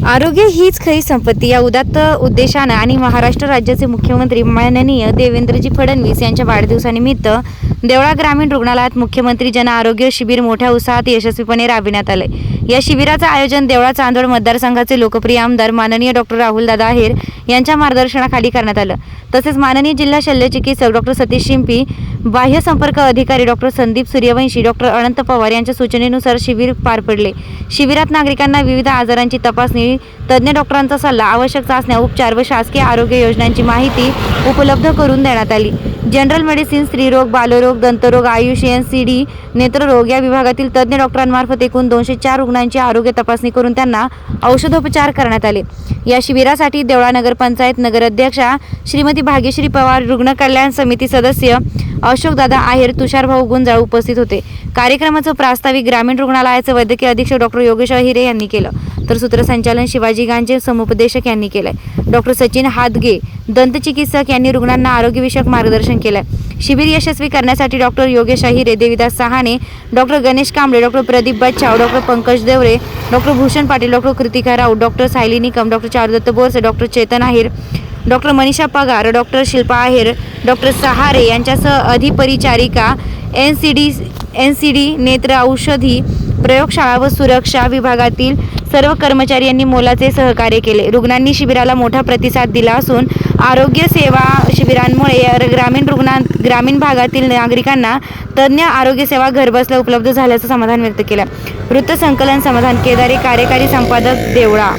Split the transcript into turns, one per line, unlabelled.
आरोग्य हीच खरी संपत्ती या उदात्त उद्देशानं आणि महाराष्ट्र राज्याचे मुख्यमंत्री माननीय देवेंद्रजी फडणवीस यांच्या वाढदिवसानिमित्त देवळा ग्रामीण रुग्णालयात मुख्यमंत्री जन आरोग्य शिबिर मोठ्या उत्साहात यशस्वीपणे राबविण्यात आले। या शिबिराचं आयोजन देवळा चांदवड मतदारसंघाचे लोकप्रिय आमदार माननीय डॉक्टर राहुलदादा आहेर यांच्या मार्गदर्शनाखाली करण्यात आलं। तसेच माननीय जिल्हा शल्यचिकित्सक डॉक्टर सतीश शिंपी, बाह्य संपर्क अधिकारी डॉक्टर संदीप सूर्यवंशी, डॉक्टर अनंत पवार यांच्या सूचनेनुसार शिबिर पार पडले। शिबिरात नागरिकांना विविध आजारांची तपासणी, तज्ज्ञ डॉक्टरांचा सल्ला, आवश्यक चाचण्या, उपचार व शासकीय आरोग्य योजनांची माहिती उपलब्ध करून देण्यात आली। जनरल मेडिसिन, स्त्रीरोग, बालरोग, दंतरोग, आयुष, NCD, नेत्ररोग या विभागातील तज्ज्ञ डॉक्टरांमार्फत एकूण 204 रुग्णांची आरोग्य तपासणी करून त्यांना औषधोपचार करण्यात आले। या शिबिरासाठी देवळा नगरपंचायत नगराध्यक्षा श्रीमती भाग्यश्री पवार, रुग्ण कल्याण समिती सदस्य अशोकदादा आहेर, तुषारभाऊ गुंजाळ उपस्थित होते। कार्यक्रमाचं प्रास्ताविक ग्रामीण रुग्णालयाचे वैद्यकीय अधीक्षक डॉक्टर योगेश अहिरे यांनी केलं, तर सूत्रसंचालन शिवाजी गांजे समुपदेशक यांनी केलंय। डॉक्टर सचिन हादगे दंतचिकित्सक यांनी रुग्णांना आरोग्यविषयक मार्गदर्शन केलंय। शिबिर यशस्वी करण्यासाठी doctor Yogesh Ahire, Devidas Sahane, doctor Ganesh Kamble, doctor Pradeep Bachhav, doctor Pankaj Deore, doctor Bhushan Patil, doctor Kritika Raut, doctor Sayali Nikam, doctor Charudatta Borse, doctor Chetan Aher, doctor Manisha Pagar, doctor Shilpa Aher, doctor Sahare यांच्यासह अधिपरिचारिका, NCD, नेत्र औषधी प्रयोगशाळा व सुरक्षा विभागातील सर्व कर्मचारी यांनी मोलाचे सहकार्य केले। रुग्णांनी शिबिराला मोठा प्रतिसाद दिला असून आरोग्य सेवा शिबिरांमुळे ग्रामीण भागातील नागरिकांना तज्ज्ञ आरोग्य सेवा घरबसल्या उपलब्ध झाल्याचं समाधान व्यक्त केलं। वृत्त संकलन समाधान केदारे, कार्यकारी संपादक देवळा।